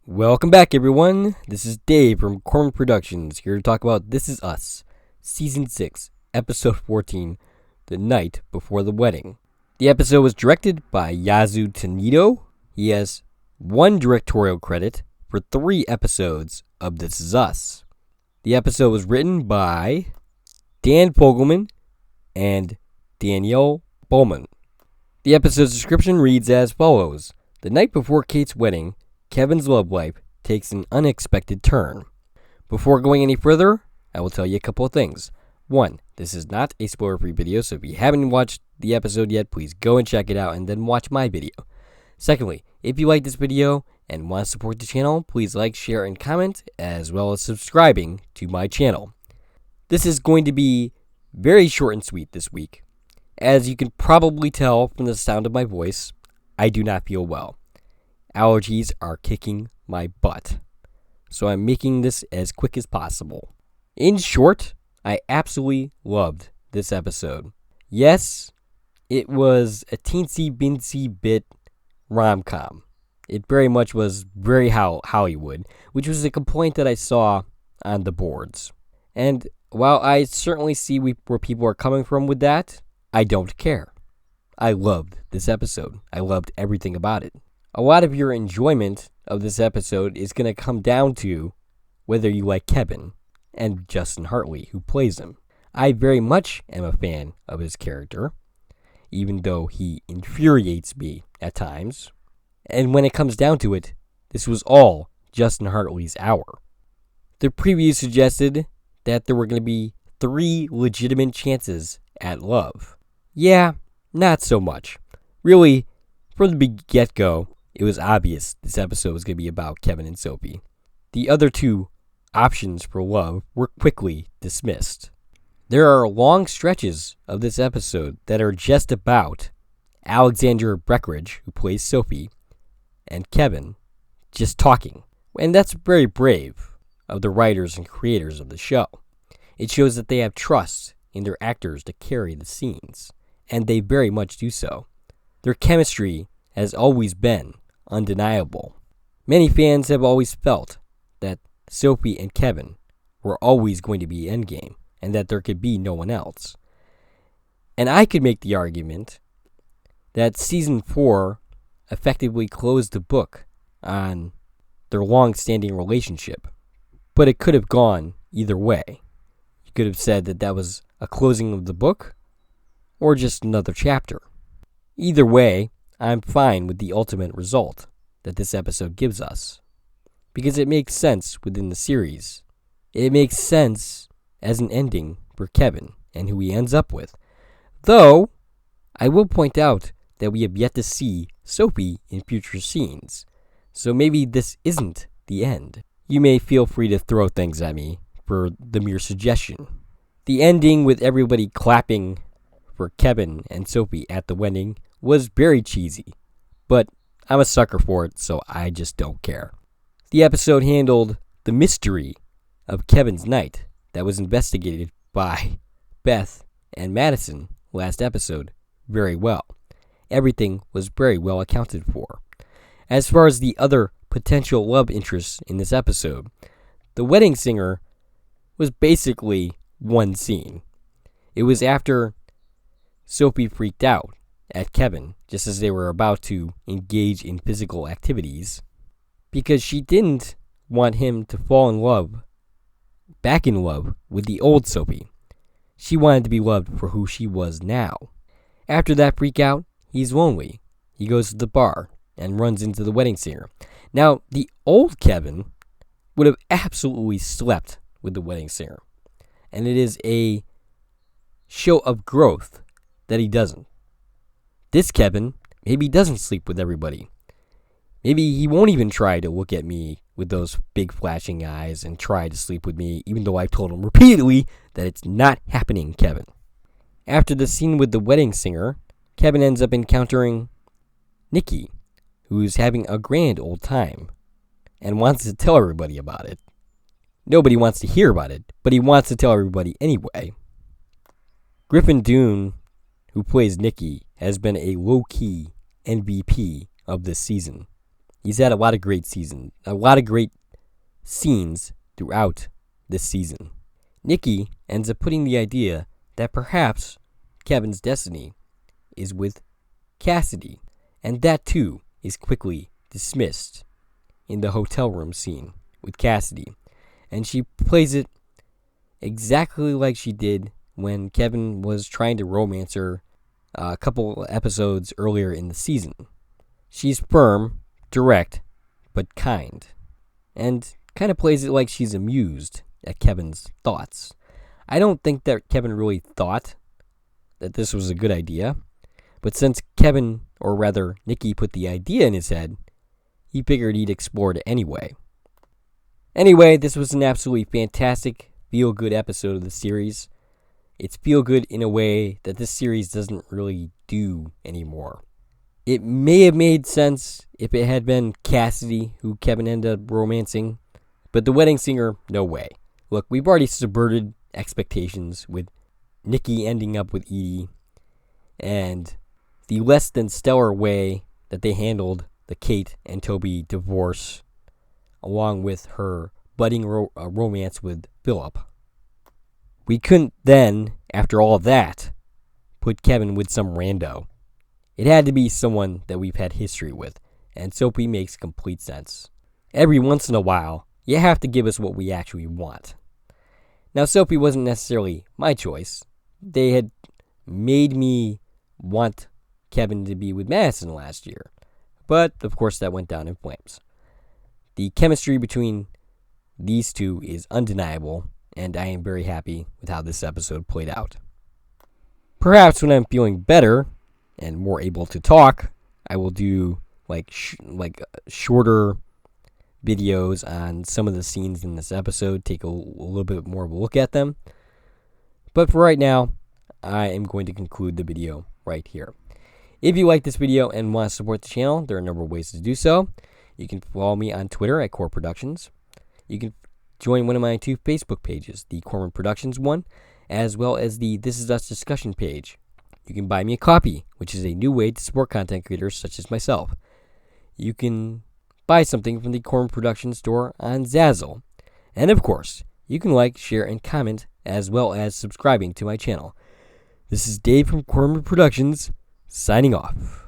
Welcome back, everyone. This is Dave from Corman Productions, here to talk about This Is Us, Season 6, Episode 14, The Night Before the Wedding. The episode was directed by Yasu Tanito. He has one directorial credit for 3 episodes of This Is Us. The episode was written by Dan Fogelman and Danielle Bowman. The episode's description reads as follows. The night before Kate's wedding, Kevin's love life takes an unexpected turn. Before going any further, I will tell you a couple of things. 1, this is not a spoiler-free video, so if you haven't watched the episode yet, please go and check it out and then watch my video. Secondly, if you like this video and want to support the channel, please like, share, and comment, as well as subscribing to my channel. This is going to be very short and sweet this week. As you can probably tell from the sound of my voice, I do not feel well. Allergies are kicking my butt, so I'm making this as quick as possible. In short, I absolutely loved this episode. Yes, it was a teensy-bincy bit rom-com. It very much was very Hollywood, which was a complaint that I saw on the boards. And while I certainly see where people are coming from with that, I don't care. I loved this episode. I loved everything about it. A lot of your enjoyment of this episode is going to come down to whether you like Kevin and Justin Hartley, who plays him. I very much am a fan of his character, even though he infuriates me at times. And when it comes down to it, this was all Justin Hartley's hour. The preview suggested that there were going to be 3 legitimate chances at love. Yeah, not so much. Really, from the get-go, it was obvious this episode was going to be about Kevin and Sophie. The other 2 options for love were quickly dismissed. There are long stretches of this episode that are just about Alexandra Breckenridge, who plays Sophie, and Kevin just talking. And that's very brave of the writers and creators of the show. It shows that they have trust in their actors to carry the scenes, and they very much do so. Their chemistry has always been undeniable. Many fans have always felt that Sophie and Kevin were always going to be endgame and that there could be no one else. And I could make the argument that season 4 effectively closed the book on their long-standing relationship, but it could have gone either way. You could have said that that was a closing of the book or just another chapter. Either way, I'm fine with the ultimate result that this episode gives us, because it makes sense within the series. It makes sense as an ending for Kevin and who he ends up with. Though, I will point out that we have yet to see Sophie in future scenes, so maybe this isn't the end. You may feel free to throw things at me for the mere suggestion. The ending with everybody clapping for Kevin and Sophie at the wedding was very cheesy, but I'm a sucker for it, so I just don't care. The episode handled the mystery of Kevin's night that was investigated by Beth and Madison last episode very well. Everything was very well accounted for. As far as the other potential love interests in this episode, the wedding singer was basically one scene. It was after Sophie freaked out at Kevin just as they were about to engage in physical activities because she didn't want him to fall in love, back in love with the old Sophie. She wanted to be loved for who she was now. After that freak out, he's lonely. He goes to the bar and runs into the wedding singer. Now, the old Kevin would have absolutely slept with the wedding singer, and it is a show of growth that he doesn't. This Kevin maybe doesn't sleep with everybody. Maybe he won't even try to look at me with those big flashing eyes and try to sleep with me, even though I've told him repeatedly that it's not happening, Kevin. After the scene with the wedding singer, Kevin ends up encountering Nikki, who's having a grand old time and wants to tell everybody about it. Nobody wants to hear about it, but he wants to tell everybody anyway. Griffin Dunne, who plays Nikki, has been a low-key MVP of this season. He's had a lot of great scenes throughout this season. Nikki ends up putting the idea that perhaps Kevin's destiny is with Cassidy, and that too is quickly dismissed in the hotel room scene with Cassidy, and she plays it exactly like she did when Kevin was trying to romance her a couple episodes earlier in the season. She's firm, direct, but kind, and kind of plays it like she's amused at Kevin's thoughts. I don't think that Kevin really thought that this was a good idea, but since Kevin, or rather Nikki, put the idea in his head, he figured he'd explore it anyway. Anyway, this was an absolutely fantastic, feel-good episode of the series. It's feel-good in a way that this series doesn't really do anymore. It may have made sense if it had been Cassidy who Kevin ended up romancing, but the wedding singer, no way. Look, we've already subverted expectations with Nikki ending up with Edie, and the less than stellar way that they handled the Kate and Toby divorce, along with her budding romance with Philip. We couldn't then, after all of that, put Kevin with some rando. It had to be someone that we've had history with, and Soapy makes complete sense. Every once in a while, you have to give us what we actually want. Now, Soapy wasn't necessarily my choice. They had made me want Kevin to be with Madison last year, but of course that went down in flames. The chemistry between these two is undeniable, and I am very happy with how this episode played out. Perhaps when I'm feeling better and more able to talk, I will do shorter videos on some of the scenes in this episode, take a little bit more of a look at them. But for right now, I am going to conclude the video right here. If you like this video and want to support the channel, there are a number of ways to do so. You can follow me on Twitter at Core Productions. You can join one of my two Facebook pages, the Corman Productions one, as well as the This Is Us discussion page. You can buy me a copy, which is a new way to support content creators such as myself. You can buy something from the Corman Productions store on Zazzle. And of course, you can like, share, and comment, as well as subscribing to my channel. This is Dave from Corman Productions, signing off.